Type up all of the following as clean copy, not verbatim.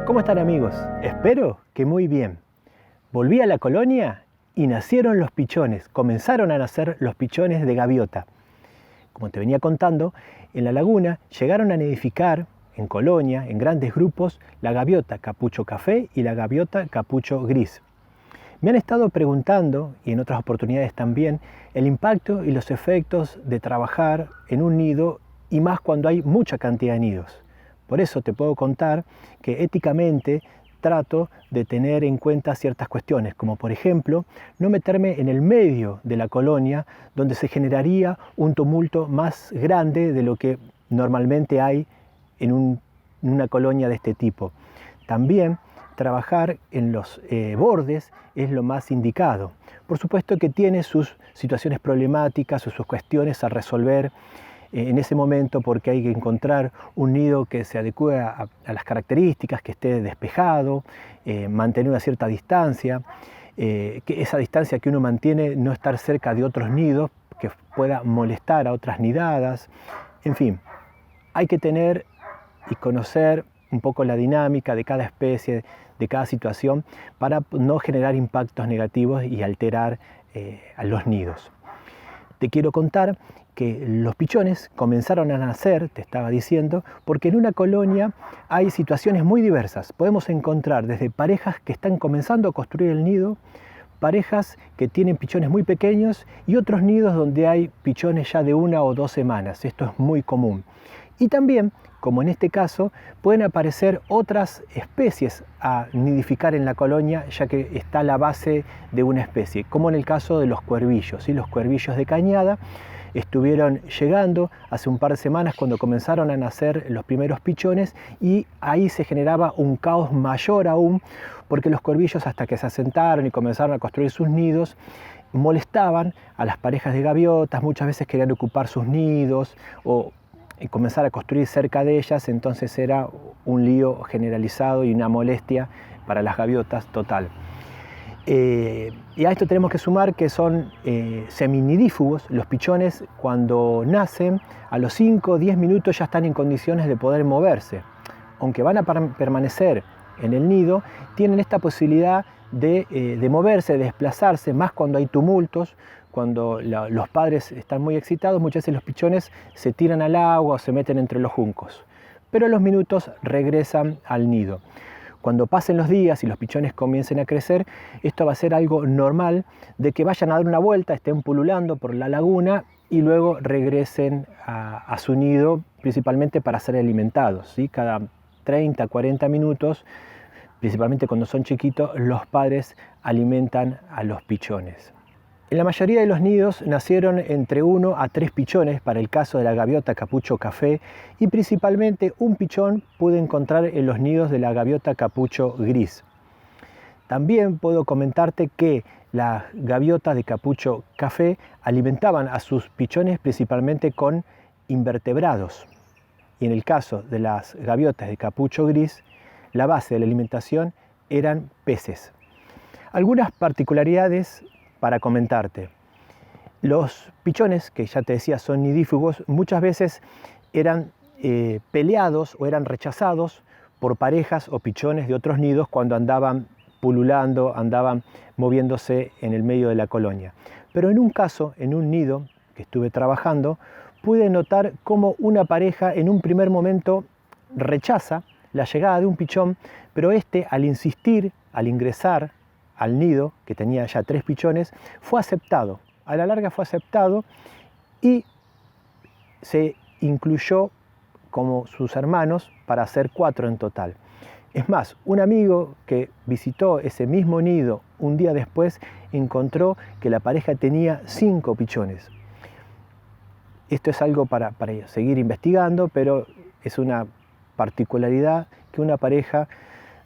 ¿Cómo están, amigos? Espero que muy bien. Volví a la colonia y nacieron los pichones. Comenzaron a nacer los pichones de gaviota. Como te venía contando, en la laguna llegaron a nidificar en colonia, en grandes grupos, la gaviota capucho café y la gaviota capucho gris. Me han estado preguntando, y en otras oportunidades también, el impacto y los efectos de trabajar en un nido, y más cuando hay mucha cantidad de nidos. Por eso te puedo contar que éticamente trato de tener en cuenta ciertas cuestiones, como por ejemplo, no meterme en el medio de la colonia donde se generaría un tumulto más grande de lo que normalmente hay en una colonia de este tipo. También trabajar en los bordes es lo más indicado. Por supuesto que tiene sus situaciones problemáticas o sus cuestiones a resolver en ese momento, porque hay que encontrar un nido que se adecue a las características, que esté despejado, mantener una cierta distancia, que esa distancia que uno mantiene no estar cerca de otros nidos que pueda molestar a otras nidadas. En fin, hay que tener y conocer un poco la dinámica de cada especie, de cada situación, para no generar impactos negativos y alterar a los nidos. Te quiero contar que los pichones comenzaron a nacer, te estaba diciendo, porque en una colonia hay situaciones muy diversas. Podemos encontrar desde parejas que están comenzando a construir el nido, parejas que tienen pichones muy pequeños y otros nidos donde hay pichones ya de 1 o 2 semanas. Esto es muy común. Y también, como en este caso, pueden aparecer otras especies a nidificar en la colonia, ya que está la base de una especie, como en el caso de los cuervillos. ¿Sí? Los cuervillos de cañada estuvieron llegando hace un par de semanas cuando comenzaron a nacer los primeros pichones, y ahí se generaba un caos mayor aún, porque los cuervillos, hasta que se asentaron y comenzaron a construir sus nidos, molestaban a las parejas de gaviotas. Muchas veces querían ocupar sus nidos o comenzar a construir cerca de ellas, entonces era un lío generalizado y una molestia para las gaviotas total. Y a esto tenemos que sumar que son seminidífugos. Los pichones, cuando nacen, a los 5 o 10 minutos ya están en condiciones de poder moverse. Aunque van a permanecer en el nido, tienen esta posibilidad de moverse, de desplazarse, más cuando hay tumultos. Cuando los padres están muy excitados, muchas veces los pichones se tiran al agua o se meten entre los juncos. Pero a los minutos regresan al nido. Cuando pasen los días y los pichones comiencen a crecer, esto va a ser algo normal, de que vayan a dar una vuelta, estén pululando por la laguna y luego regresen a su nido, principalmente para ser alimentados. ¿Sí? Cada 30, 40 minutos, principalmente cuando son chiquitos, los padres alimentan a los pichones. En la mayoría de los nidos nacieron entre 1 a 3 pichones para el caso de la gaviota capucho café, y principalmente un pichón pude encontrar en los nidos de la gaviota capucho gris. También puedo comentarte que las gaviotas de capucho café alimentaban a sus pichones principalmente con invertebrados, y en el caso de las gaviotas de capucho gris, la base de la alimentación eran peces. Algunas particularidades para comentarte. Los pichones, que ya te decía son nidífugos, muchas veces eran peleados o eran rechazados por parejas o pichones de otros nidos cuando andaban pululando, andaban moviéndose en el medio de la colonia. Pero en un caso, en un nido que estuve trabajando, pude notar cómo una pareja en un primer momento rechaza la llegada de un pichón, pero este, al insistir, al ingresar al nido, que tenía ya 3 pichones, fue aceptado. A la larga fue aceptado y se incluyó como sus hermanos para hacer 4 en total. Es más, un amigo que visitó ese mismo nido un día después encontró que la pareja tenía 5 pichones. Esto es algo para seguir investigando, pero es una particularidad que una pareja,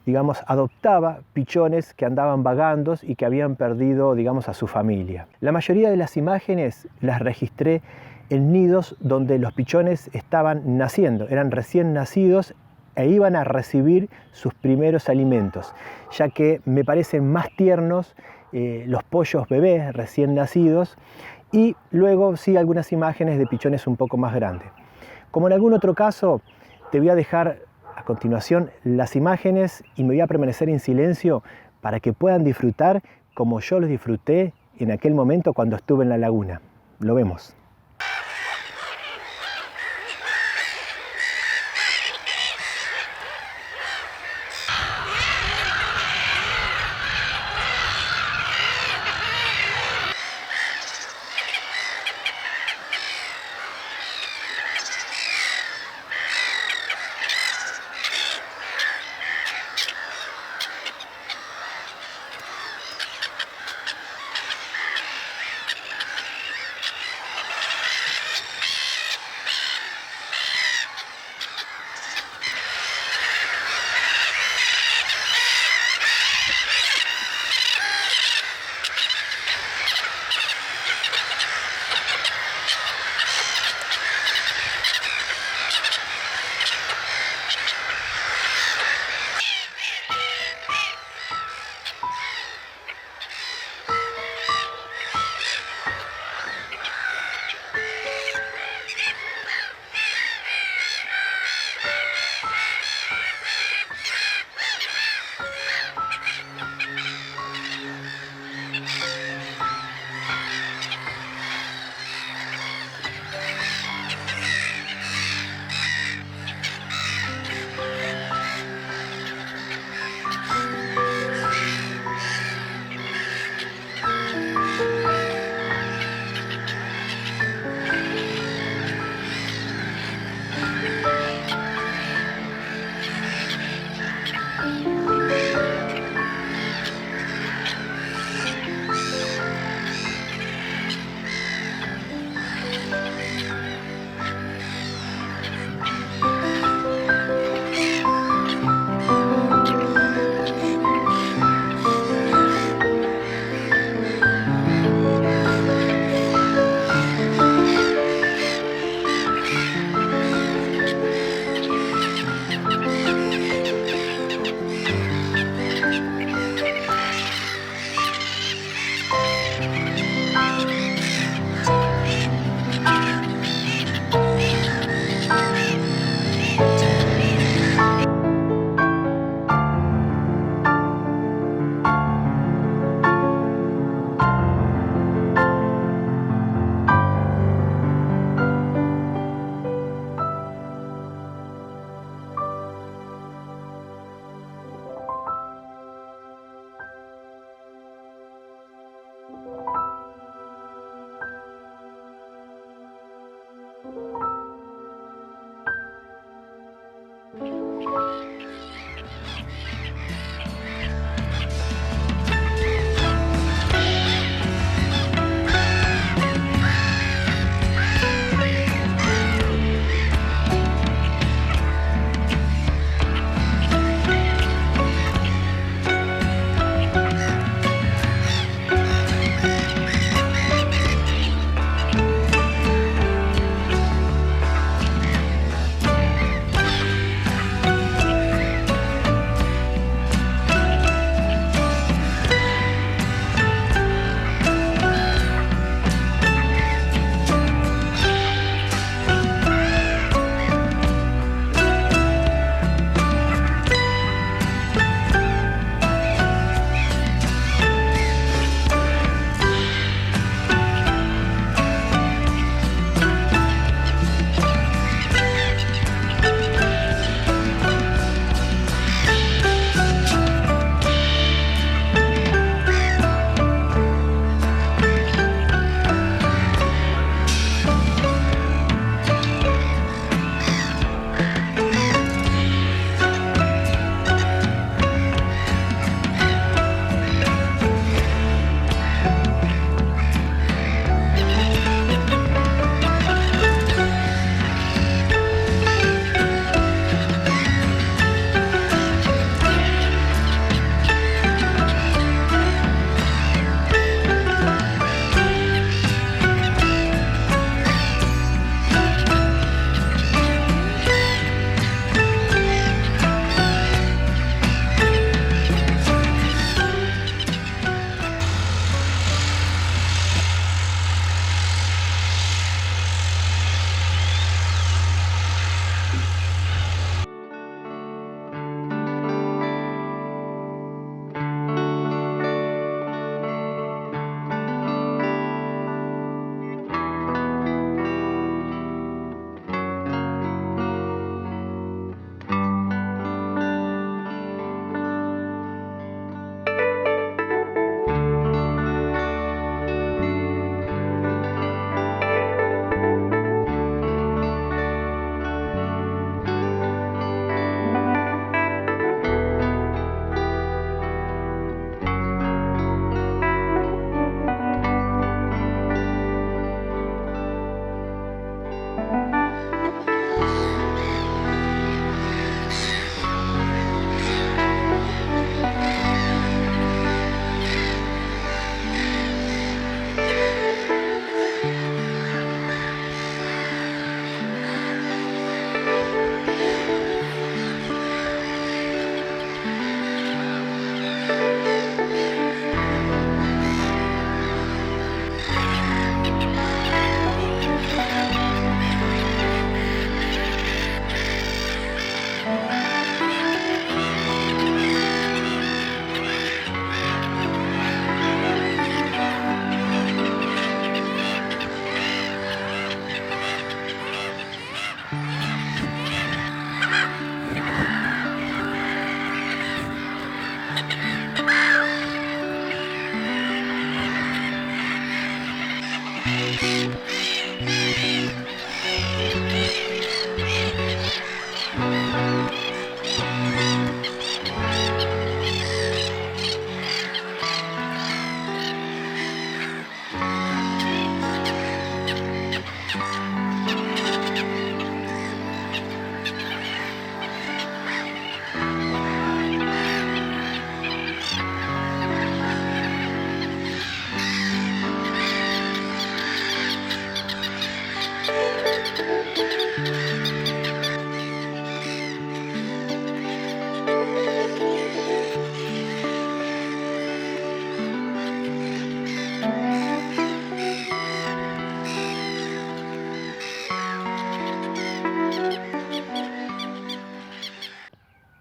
digamos, adoptaba pichones que andaban vagando y que habían perdido, digamos, a su familia. La mayoría de las imágenes las registré en nidos donde los pichones estaban naciendo, eran recién nacidos e iban a recibir sus primeros alimentos, ya que me parecen más tiernos los pollos bebés recién nacidos, y luego sí algunas imágenes de pichones un poco más grandes. Como en algún otro caso, te voy a dejar a continuación las imágenes y me voy a permanecer en silencio para que puedan disfrutar como yo los disfruté en aquel momento cuando estuve en la laguna. Lo vemos.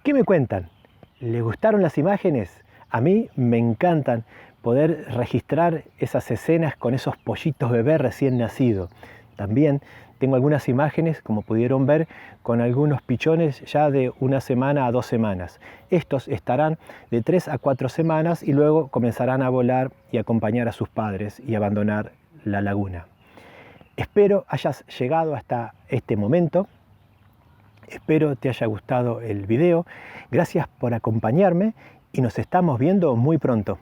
¿Qué me cuentan? ¿Les gustaron las imágenes? A mí me encantan poder registrar esas escenas con esos pollitos bebés recién nacidos. También tengo algunas imágenes, como pudieron ver, con algunos pichones ya de 1 semana a 2 semanas. Estos estarán de 3 a 4 semanas y luego comenzarán a volar y acompañar a sus padres y abandonar la laguna. Espero hayas llegado hasta este momento. Espero te haya gustado el video. Gracias por acompañarme y nos estamos viendo muy pronto.